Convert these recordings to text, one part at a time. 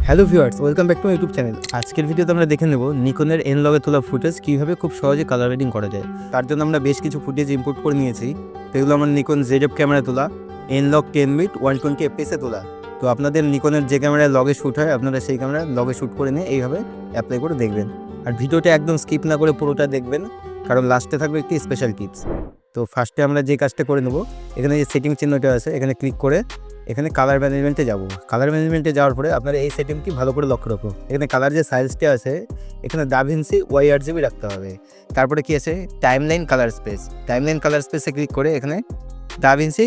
Hello viewers, welcome back to YouTube channel. আজকের ভিডিওতে আমরা দেখে নেব নিকনের এনলগে তোলা ফুটেজ কীভাবে খুব সহজে কালার রেডিং করা যায়। তার জন্য আমরা বেশ কিছু ফুটেজ ইম্পোর্ট করে নিয়েছি। সেগুলো আমরা নিকন জেড ক্যামেরায় তোলা, এনলগ 10 বিট 120 এফপিএসে তোলা। তো আপনাদের নিকনের যে ক্যামেরায় লগে শ্যুট হয় আপনারা সেই ক্যামেরায় লগে শ্যুট করে নিয়ে এইভাবে অ্যাপ্লাই করে দেখবেন। আর ভিডিওটা একদম স্কিপ না করে পুরোটা দেখবেন, কারণ লাস্টে থাকবে একটি স্পেশাল টিপস। তো ফার্স্টে আমরা যে কাজটা করে নেব, এখানে যে সেটিং চিহ্নটা আছে এখানে ক্লিক করে এখানে কালার ম্যানেজমেন্টে যাব। কালার ম্যানেজমেন্টে যাওয়ার পরে আপনারা এই সেটিংটি ভালো করে লক্ষ্য রাখুন। এখানে কালার যে সাইজটা আছে এখানে DaVinci YRGB রাখতে হবে। তারপরে কি আছে, timeline colour space. Timeline colour স্পেসে ক্লিক করে এখানে DaVinci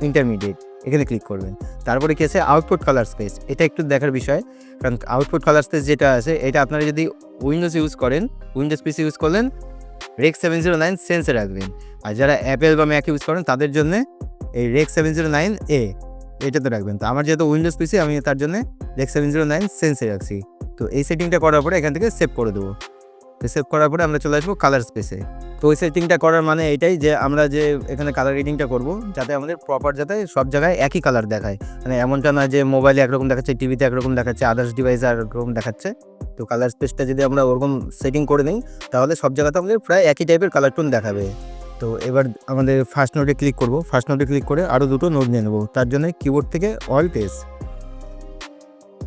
ইন্টারমিডিয়েট এখানে ক্লিক করবেন। তারপরে কি আছে, আউটপুট কালার স্পেস। এটা একটু দেখার বিষয়, কারণ আউটপুট কালার স্পেস যেটা আছে এটা আপনারা যদি উইন্ডোজ ইউজ করেন, উইন্ডোজ পিসি ইউজ করলেন Rec 709 সেন্সে রাখবেন। আর যারা অ্যাপেল বা ম্যাক ইউজ করেন তাদের জন্য এই Rec 709A এটাতে রাখবেন। তো আমার যেহেতু উইন্ডোজ পিসি আমি তার জন্য Rec 709 সেন্সে রাখছি। তো এই সেটিংটা করার পরে এখান থেকে সেভ করে দেবো। তো সেভ করার পরে আমরা চলে আসবো কালার স্পেসে। তো ওই সেটিংটা করার মানে এটাই যে আমরা যে এখানে কালার রেডিংটা করবো যাতে আমাদের প্রপার যাতে সব জায়গায় একই কালার দেখায়। মানে এমনটা না যে মোবাইলে একরকম দেখাচ্ছে, টিভিতে একরকম দেখাচ্ছে, আদার্স ডিভাইসে একরকম দেখাচ্ছে। তো কালার স্পেসটা যদি আমরা ওরকম সেটিং করে নিই তাহলে সব জায়গাতে আমাদের প্রায় একই টাইপের কালার টোন দেখাবে। তো এবার আমাদের ফার্স্ট নোটে ক্লিক করব। ফার্স্ট নোটে ক্লিক করে আরও দুটো নোট নিয়ে নেবো। তার জন্য কিবোর্ড থেকে অল্ট এস।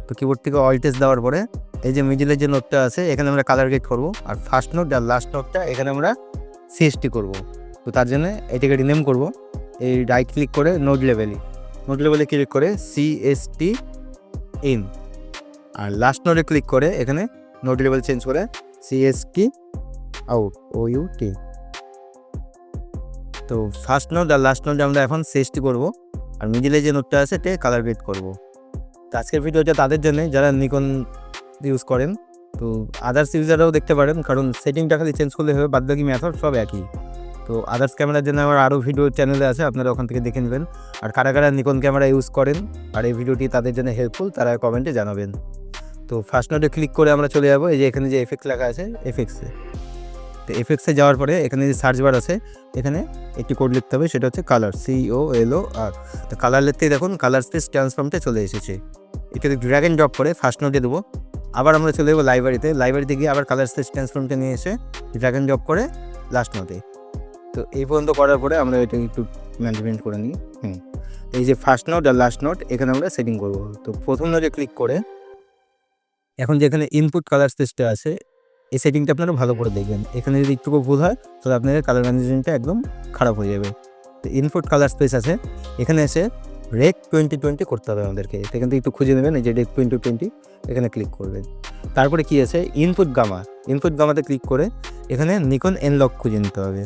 তো কিবোর্ড থেকে অল্ট এস দেওয়ার পরে এই যে মিডিলের যে নোটটা আছে এখানে আমরা কালার গ্রেড করব। আর ফার্স্ট নোট আর লাস্ট নোটটা এখানে আমরা সিএসটি করব। তো তার জন্য এটাকে রিনেম করব। এই রাইট ক্লিক করে নোট লেভেলে ক্লিক করে সিএসটি ইন। আর লাস্ট নোটে ক্লিক করে এখানে নোট লেভেল চেঞ্জ করে সিএসটি আউট OUT। তো ফার্স্ট নোট আর লাস্ট নোটে আমরা এখন সিএসটি করব। আর মিডিলে যে নোটটা আছে এটা কালার গ্রেড করব। তো আজকের ভিডিওটা তাদের জন্য যারা নিকন ইউজ করেন। তো আদার্স ইউজাররাও দেখতে পারেন, কারণ সেটিংটা খালি চেঞ্জ করলে হবে, বাদবাকি মেথড সব একই। তো আদার্স ক্যামেরার জন্য আমার আরও ভিডিও চ্যানেলে আছে, আপনারা ওখান থেকে দেখে নেবেন। আর কারা কারা নিকন ক্যামেরা ইউজ করেন আর এই ভিডিওটি তাদের জন্য হেল্পফুল তারা কমেন্টে জানাবেন। তো ফার্স্ট নোটে ক্লিক করে আমরা চলে যাবো এই যে এখানে যে এফেক্ট লেখা আছে এফেক্টসে। তো এফেক্টসে যাওয়ার পরে এখানে যে সার্চ বার আছে এখানে একটি কোড লিখতে হবে, সেটা হচ্ছে কালার COLOR। তো কালার লিখতেই দেখুন কালার স্পেস ট্রান্সফর্মটা চলে এসেছে। এটাকে ড্র্যাগ অ্যান্ড ড্রপ করে ফার্স্ট নোটে দেবো। আবার আমরা চলে যাবো লাইব্রেরিতে গিয়ে আবার কালার স্পেস ট্রান্সফর্মটা নিয়ে এসে ড্র্যাগ অ্যান্ড ড্রপ করে লাস্ট নোটে। তো এই পর্যন্ত করার পরে আমরা এটা একটু ম্যানেজমেন্ট করে নিই। এই যে ফার্স্ট নোট আর লাস্ট নোট এখানে আমরা সেটিং করব। তো প্রথম নোটে ক্লিক করে এখন যেখানে ইনপুট কালার স্পেসটা আছে এই সেটিংটা আপনারা ভালো করে দেখবেন। এখানে যদি একটুকু ভুল হয় তাহলে আপনাদের কালার ম্যানেজমেন্টটা একদম খারাপ হয়ে যাবে। তো ইনপুট কালার স্পেস আছে, এখানে এসে Rec 2020 করতে হবে আমাদেরকে। এখান থেকে একটু খুঁজে নেবেন, এই যে Rec 2020 এখানে ক্লিক করবেন। তারপরে কি আছে, ইনপুট গামাতে ক্লিক করে এখানে নিকন এনলগ খুঁজে নিতে হবে।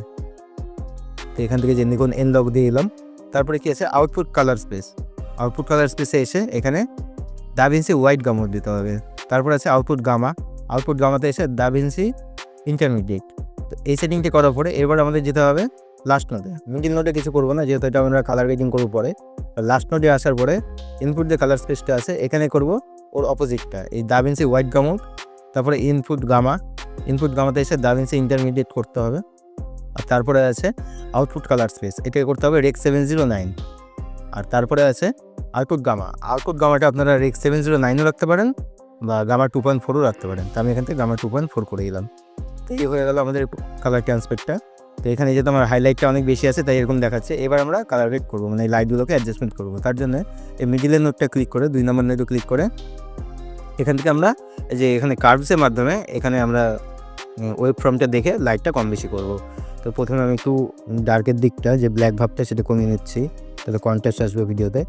তো এখান থেকে যে নিকন এনলগ দিয়ে এলাম। তারপরে কি আছে, আউটপুট কালার স্পেসে এসে এখানে DaVinci হোয়াইট গামা দিতে হবে। তারপর আছে আউটপুট গামাতে এসে DaVinci ইন্টারমিডিয়েট। তো এই সেটিংটি করার পরে এবার আমাদের যেতে হবে লাস্ট নোটে। মিডিল নোটে কিছু করবো না, যেহেতু এটা আমরা কালার গ্রেডিং করবো পরে। লাস্ট নোটে আসার পরে ইনপুট যে কালার স্পেসটা আছে এখানে করব ওর অপোজিটটা, এই DaVinci হোয়াইট গামা। তারপরে ইনপুট গামাতে এসে DaVinci ইন্টারমিডিয়েট করতে হবে। আর তারপরে আছে আউটপুট কালার স্পেস, এটাকে করতে হবে Rec 709। আর তারপরে আছে আউটপুট গামাটা আপনারা Rec 709ও রাখতে পারেন বা গামা 2.4ও রাখতে পারেন। তো আমি এখান থেকে গামা 2.4 করে দিলাম। তো এই হয়ে গেল আমাদের কালার ট্রান্সপেক্টটা। তো এখানে যেহেতু আমার হাইলাইটটা অনেক বেশি আছে তাই এরকম দেখাচ্ছে। এবার আমরা কালার গ্রেড করবো, মানে লাইটগুলোকে অ্যাডজাস্টমেন্ট করবো। তার জন্য এই মিডিলের নোটটা ক্লিক করে 2 নম্বর নোটে ক্লিক করে এখান থেকে আমরা যে এখানে কার্ভসের মাধ্যমে এখানে আমরা ওয়েব ফর্মটা দেখে লাইটটা কম বেশি করব। তো প্রথমে আমি একটু ডার্কের দিকটা যে ব্ল্যাক ভাবটা সেটা কমিয়ে নিচ্ছি, তাহলে কন্ট্রাস্ট আসবে ভিডিওতে।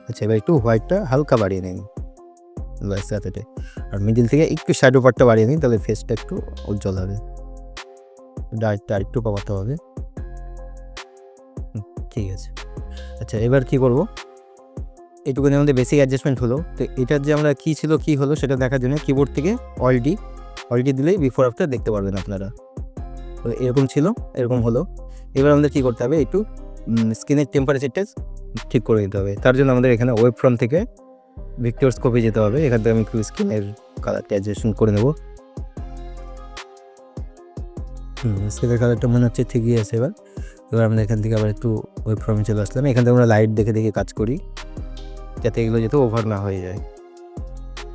আচ্ছা, এবার একটু হোয়াইটটা হালকা বাড়িয়ে নিন সাথে। আর মিডিল থেকে একটু শ্যাডো পার্টটা বাড়িয়ে নিন, তাহলে ফেসটা একটু উজ্জ্বল হবে। ডার্কটা আরেকটু কমাতে হবে। ঠিক আছে। আচ্ছা, এবার কি করব, এইটুকুনি আমাদের বেসিক অ্যাডজাস্টমেন্ট হলো। তো এটার যে আমরা কী হলো সেটা দেখার জন্য কিবোর্ড থেকে অলডি দিলেই বিফোর আফটার দেখতে পারবেন আপনারা। তো এরকম ছিল, এরকম হলো। এবার আমাদের কী করতে হবে, একটু স্ক্রিনের টেম্পারেচারটা ঠিক করে দিতে হবে। তার জন্য আমাদের এখানে ওয়েব ফ্রন্ট থেকে ভিক্টরস্কোপে যেতে হবে। এখান থেকে আমি একটু স্ক্রিনের কালারটা অ্যাডজাস্টমেন্ট করে নেব। স্ক্রিনের কালারটা মনে হচ্ছে ঠিকই আছে। এবার আমরা এখান থেকে আবার একটু ওয়েব ফর্মে চলে আসলাম। এখান থেকে আমরা লাইট দেখে কাজ করি যাতে এগুলো ওভার না হয়ে যায়।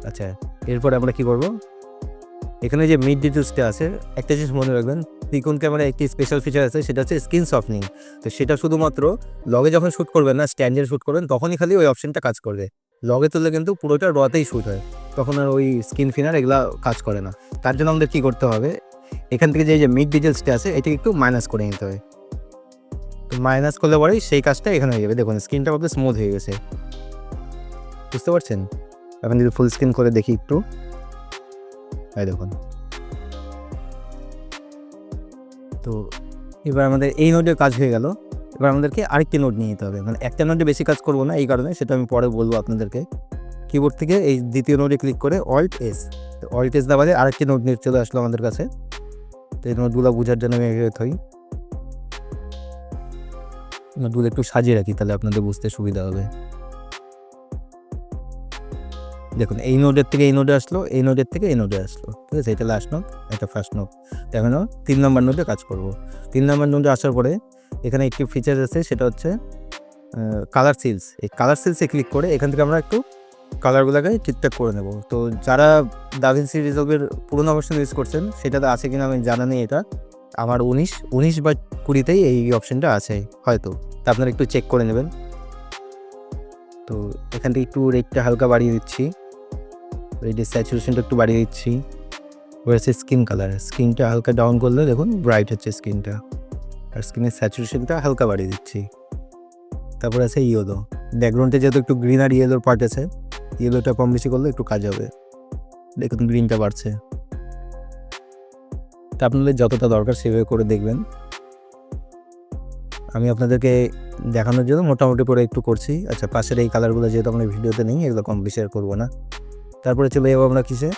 আচ্ছা, এরপরে আমরা কি করব, এখানে যে মিড ডিটেলসটা আছে একটা জিনিস মনে রাখবেন, নিকন ক্যামেরা একটি স্পেশাল ফিচার আছে, সেটা হচ্ছে স্ক্রিন সফটনিং। তো সেটা শুধুমাত্র লগে যখন শ্যুট করবেন না, স্ট্যান্ডার্ড শ্যুট করবেন, তখনই খালি ওই অপশনটা কাজ করবে। লগে তুললে কিন্তু পুরোটা রতেই শ্যুট হয়, তখন আর ওই স্ক্রিন ফিনার এগুলা কাজ করে না। তার জন্য আমাদের কী করতে হবে, এখান থেকে যে মিড ডিটেলসটা আছে এটাকে একটু মাইনাস করে নিতে হবে। তো মাইনাস করলে পরেই সেই কাজটা এখানে হয়ে যাবে। দেখুন স্ক্রিনটা কত স্মুথ হয়ে গেছে, বুঝতে পারছেন? এখন যদি ফুল স্ক্রিন করে দেখি একটু, এই দেখুন। তো এবার আমাদের এই নোডের কাজ হয়ে গেল। এবার আমাদেরকে আরেকটি নোড নিয়ে যেতে হবে, মানে একটা নোডে বেশি কাজ করবো না এই কারণে, সেটা আমি পরে বলবো আপনাদেরকে। কিবোর্ড থেকে এই দ্বিতীয় নোডে ক্লিক করে Alt+S, Alt+S দাবালে আরেকটি নোড নিয়ে চলে আসলো আমাদের কাছে। তো এই নোটগুলো বোঝার জন্য আমি এগিয়ে থই, নোটগুলো একটু সাজিয়ে রাখি, তাহলে আপনাদের বুঝতে সুবিধা হবে। দেখুন এই নোডের থেকে এই নোডে আসলো, এই নোডের থেকে এই নোডে আসলো, ঠিক আছে? এটা লাস্ট নোড, এটা ফার্স্ট নোড। এখন 3 নম্বর নোডে কাজ করব। 3 নম্বর নোডে আসার পরে এখানে একটি ফিচার আছে, সেটা হচ্ছে কালার সিলস। এই কালার সিলসে ক্লিক করে এখান থেকে আমরা একটু কালারগুলোকে ঠিকঠাক করে নেব। তো যারা দাভিন্সি রিজলভের পুরোনো ভার্সন ইউজ করছেন সেটাতে আছে কিনা আমি জানা নেই, এটা আমার 19 বা 20তেই এই অপশানটা আছে হয়তো, তা আপনারা একটু চেক করে নেবেন। তো এখান থেকে একটু রেটটা হালকা বাড়িয়ে দিচ্ছি, রেডের স্যাচুরেশনটা একটু বাড়িয়ে দিচ্ছি। হচ্ছে স্কিন কালার, স্কিনটা হালকা ডাউন করলে দেখুন ব্রাইট হচ্ছে স্কিনটা, আর স্কিনের স্যাচুরেশনটা হালকা বাড়িয়ে দিচ্ছি। তারপর আছে ইয়েলো, ব্যাকগ্রাউন্ডে যেহেতু একটু গ্রিন আর ইয়েলোর পার্ট আছে, ইয়েলোটা কম বেশি করলে একটু কাজ হবে। দেখুন গ্রিনটা বাড়ছে। তা আপনাদের যতটা দরকার সেভাবে করে দেখবেন। আমি আপনাদেরকে দেখানোর জন্য মোটামুটি করে একটু করছি। আচ্ছা, পাশের এই কালারগুলো যেহেতু আমরা ভিডিওতে নেই, এগুলো কম বেশি আর করবো না। তারপরে চলে যাবো আমরা কিসে,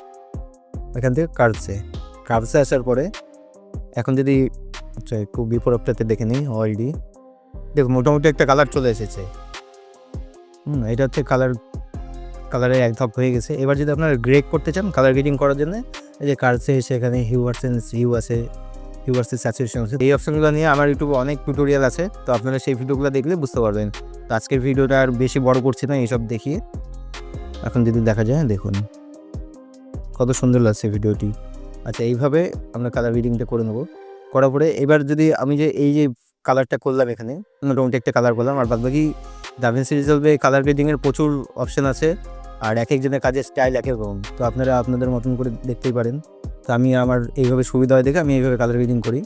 এখান থেকে কার্ভসে আসার পরে এখন যদি আচ্ছা একটু বিফোর আফটারতে দেখে নিই, অলরেডি দেখুন মোটামুটি একটা কালার চলে এসেছে। এটা হচ্ছে কালারের এক ধাপ হয়ে গেছে। এবার যদি আপনারা গ্রেড করতে চান, কালার গ্রেডিং করার জন্য এই যে কার্ভসে এসে এখানে হিউ আছে, হিউ ভার্সেস স্যাচুরেশন আছে, এই অপশনগুলো নিয়ে আমার ইউটিউবে অনেক টিউটোরিয়াল আছে, তো আপনারা সেই ভিডিওগুলো দেখলে বুঝতে পারবেন। তো আজকের ভিডিওটা আর বেশি বড় করছি না এইসব দেখিয়ে। এখন যদি দেখা যায়, দেখুন কত সুন্দর লাগছে ভিডিওটি। আচ্ছা, এইভাবে আমরা কালার গ্রেডিংটা করে নেবো। করার পরে এবার যদি আমি যে এই যে কালারটা করলাম, এখানে মোটামুটি একটা কালার করলাম, আর বাদবাকি দাভিন্সি রিজলভে কালার গ্রেডিংয়ের প্রচুর অপশান আছে, আর এক একজনের কাজের স্টাইল এক এক রকম, তো আপনারা আপনাদের মতন করে দেখতেই পারেন। তো আমি আমার এইভাবে সুবিধা হয় দেখে আমি এইভাবে কালার গ্রেডিং করি।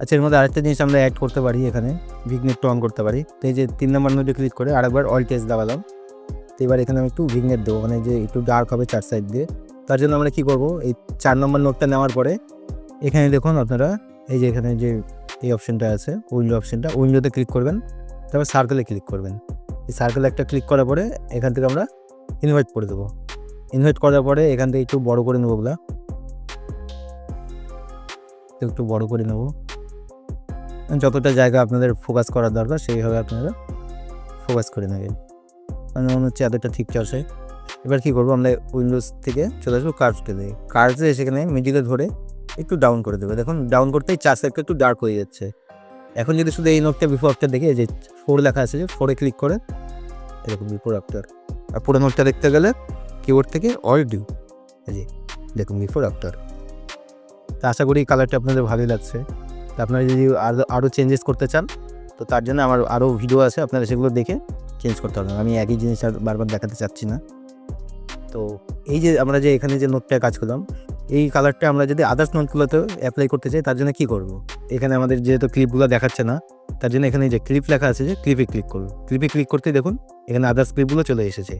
আচ্ছা, এর মধ্যে আরেকটা জিনিস আমরা অ্যাড করতে পারি, এখানে ভিগনেট অন করতে পারি। তো এই যে 3 নম্বর নোটে ক্লিক করে আরেকবার Alt+S দাবালাম। তো এবার এখানে আমি একটু ভিগনেট দেবো, মানে যে একটু ডার্ক হবে 4 সাইড দিয়ে। তার জন্য আমরা কী করবো, এই 4 নম্বর নোটটা নেওয়ার পরে এখানে দেখুন আপনারা এই যে এখানে যে এই অপশানটা আছে, উইন্ডোতে ক্লিক করবেন, তারপর সার্কেলে ক্লিক করবেন। এই সার্কেলে একটা ক্লিক করার পরে এখান থেকে আমরা ইনভাইট করে দেবো। ইনভাইট করার পরে এখান থেকে একটু বড় করে নেবো, ওগুলা একটু বড় করে নেব, যতটা জায়গা আপনাদের ফোকাস করার দরকার সেইভাবে আপনারা ফোকাস করে নেবেন। মানে মনে হচ্ছে এতটা ঠিক আছে। এবার কী করবো, আমরা উইন্ডোজ থেকে চলে আসবো কার্ভসে সেখানে মিডিলে ধরে একটু ডাউন করে দেবো। দেখুন ডাউন করতেই 4 সাইডটা একটু ডার্ক হয়ে যাচ্ছে। এখন যদি শুধু এই নোটটা বিফোর আফটার দেখে, যে 4 লেখা আছে, যে 4-এ ক্লিক করে এরকম বিফোর আফটার, আর পুরো নোটটা দেখতে গেলে কিবোর্ড থেকে Alt+D, এই যে দেখুন বিফোর আফটার। তো আশা করি কালারটা আপনাদের ভালোই লাগছে। তো আপনারা যদি আরও চেঞ্জেস করতে চান, তো তার জন্য আমার আরও ভিডিও আছে, আপনারা সেগুলো দেখে চেঞ্জ করতে পারবেন। আমি একই জিনিস আর বারবার দেখাতে চাচ্ছি না। তো এই যে আমরা যে এখানে যে নোটটায় কাজ করলাম, এই কালারটা আমরা যদি আদার্স নোটগুলোতেও অ্যাপ্লাই করতে চাই, তার জন্য কী করব, এখানে আমাদের যেহেতু ক্লিপগুলো দেখাচ্ছে না, তার জন্য এখানে যে ক্লিপ লেখা আছে, যে ক্লিপে ক্লিক করব। ক্লিপে ক্লিক করতে দেখুন এখানে আদার্স ক্লিপগুলো চলে এসেছে।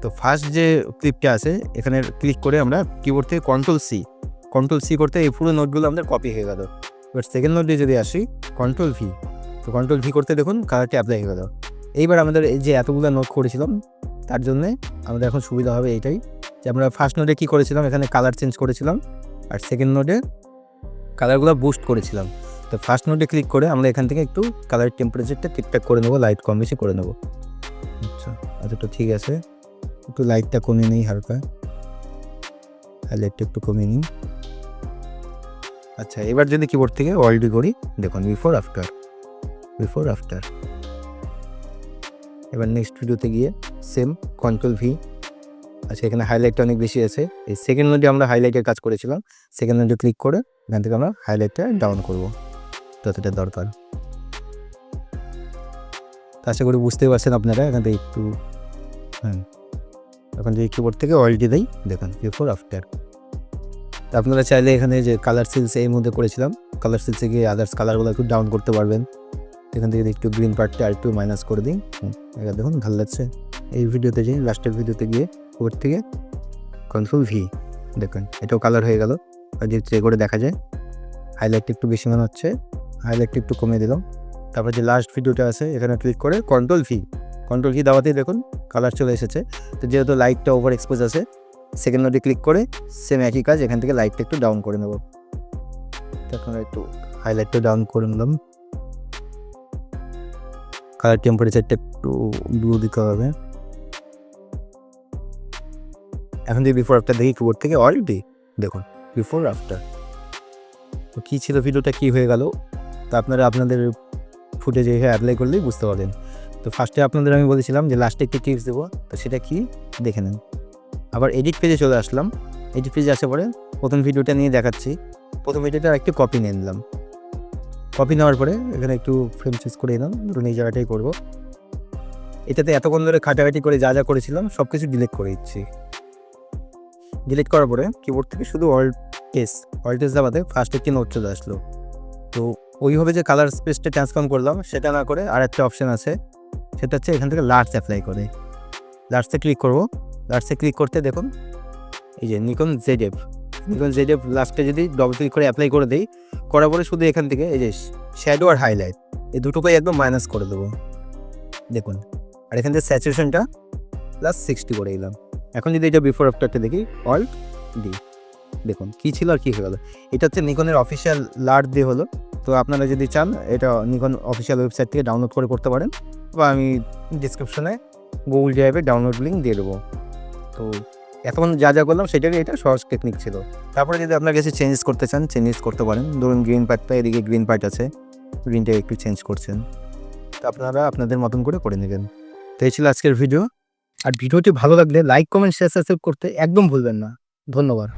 তো ফার্স্ট যে ক্লিপটা আছে এখানে ক্লিক করে আমরা কিবোর্ড থেকে কন্ট্রোল সি করতে এই পুরো নোটগুলো আমাদের কপি হয়ে গেল। এবার সেকেন্ড নোটে যদি আসি, কন্ট্রোল ভি করতে দেখুন কালারটি অ্যাপ্লাই হয়ে গেল। এইবার আমাদের এই যে এতগুলো নোট করেছিলাম, তার জন্যে আমাদের এখন সুবিধা হবে এইটাই, যে আমরা ফার্স্ট নোটে কী করেছিলাম, এখানে কালার চেঞ্জ করেছিলাম, আর সেকেন্ড নোটে কালারগুলো বুস্ট করেছিলাম। তো ফার্স্ট নোটে ক্লিক করে আমরা এখান থেকে একটু কালার টেম্পারেচারটা ঠিকঠাক করে নেবো, লাইট কম বেশি করে নেবো। আচ্ছা, এতটা ঠিক আছে। একটু লাইটটা কমিয়ে নিই হালকা, লাইটটা একটু কমিয়ে নিই। আচ্ছা, এবার যদি কিবোর্ড থেকে Alt+D করি, দেখুন বিফোর আফটার। এবার নেক্সট ভিডিওতে গিয়ে সেম কন্ট্রোল ভি, আচ্ছা, এখানে হাইলাইটটা অনেক বেশি আছে। এই সেকেন্ড নোটে আমরা হাইলাইটের কাজ করেছিলাম। সেকেন্ড নোটে ক্লিক করে এখান থেকে আমরা হাইলাইটটা ডাউন করব যতটা দরকার। আশা করি বুঝতেই পারছেন আপনারা। এখান থেকে একটু এখন যে কিবোর্ড থেকে অলরেডি দেই, দেখুন বিফোর আফটার। আপনারা চাইলে এখানে যে কালার সিলস এর মধ্যে করেছিলাম, কালার সিলসে গিয়ে আদার্স কালারগুলো একটু ডাউন করতে পারবেন। এখান থেকে একটু গ্রিন পার্টটা আর একটু মাইনাস করে দিই। এবার দেখুন ভালো লাগছে। এই ভিডিওতে যাই, লাস্টের ভিডিওতে গিয়ে উপর থেকে কন্ট্রোল ভি, দেখুন এটাও কালার হয়ে গেল। আর যে চেক করে দেখা যায় হাইলাইটটা একটু বেশি মনে হচ্ছে, হাইলাইটটা একটু কমিয়ে দিলাম। তারপর যে লাস্ট ভিডিওটা আছে এখানে ক্লিক করে কন্ট্রোল ভি দেওয়াতেই দেখুন কালার চলে এসেছে। তো যেহেতু লাইটটা ওভার এক্সপোজ আছে, সেকেন্ড নোটে ক্লিক করে সেম একই কাজ, এখান থেকে লাইটটা একটু ডাউন করে নেব। এখন একটু হাইলাইটটা ডাউন করে নিলাম। কালার টেম্পারেচারটা একটু ব্লু দিতে হবে। এখন যদি বিফোর আফটার দেখি কিবোর্ড থেকে অলরেডি দেখুন বিফোর আফটার। তো কী ছিল ভিডিওটা, কী হয়ে গেল, তা আপনারা আপনাদের ফুটেজে অ্যাপ্লাই করলেই বুঝতে পারবেন। তো ফার্স্টে আপনাদের আমি বলেছিলাম যে লাস্টে একটি টিপস দেবো, তো সেটা কি দেখে নেন। আবার এডিট পেজে চলে আসলাম। এডিট পেজে আসার পরে প্রথম ভিডিওটা নিয়ে দেখাচ্ছি। প্রথম ভিডিওটা একটু কপি নিয়ে নিলাম। কপি নেওয়ার পরে এখানে একটু ফ্রেম চেঞ্জ করে নিলাম, ধরুন এই জায়গাটাই করবো। এটাতে এতক্ষণ ধরে খাটাখাটি করে যা যা করেছিলাম সব কিছু ডিলিট করে দিচ্ছি। ডিলিট করার পরে কিবোর্ড থেকে শুধু অল্ট টেস দাবাতে ফার্স্ট একটি নোট চলে আসলো। তো ওইভাবে যে কালার স্পেসটা ট্রান্সফর্ম করলাম সেটা না করে আর একটা অপশান আছে, সেটা হচ্ছে এখান থেকে লার্জ অ্যাপ্লাই করে লার্জে ক্লিক করবো। লার্জে ক্লিক করতে দেখুন এই যে নিকন জেড এফ লাস্টে যদি ডবল ক্লিক করে অ্যাপ্লাই করে দিই, করার পরে শুধু এখান থেকে এই যে শ্যাডো আর হাইলাইট এই দুটোকেই একদম মাইনাস করে দেবো দেখুন। আর এখান থেকে স্যাচুরেশনটা +60 করে দিলাম। এখন যদি এটা বিফোর আফটারটা দেখি অল্ট ডি, দেখুন কী ছিল আর কী হয়ে গেলো। এটা হচ্ছে নিকনের অফিসিয়াল লার্জ দিয়ে হলো। তো আপনারা যদি চান এটা নিকন অফিসিয়াল ওয়েবসাইট থেকে ডাউনলোড করে করতে পারেন, বা আমি ডিসক্রিপশনে গুগল ড্রাইভে ডাউনলোড লিঙ্ক দিয়ে দেবো। তো এখন যা করলাম সেটারই এটা সহজ টেকনিক ছিল। তারপরে যদি আপনার কাছে চেঞ্জ করতে চান চেঞ্জ করতে পারেন। ধরুন গ্রিন পার্টটা, এদিকে গ্রিন পার্ট আছে, গ্রিনটা একটু চেঞ্জ করছেন, তো আপনারা আপনাদের মতন করে নেবেন। তো এই ছিল আজকের ভিডিও। আর ভিডিওটি ভালো লাগলে লাইক, কমেন্ট, শেয়ার, সাবস্ক্রাইব করতে একদম ভুলবেন না। ধন্যবাদ।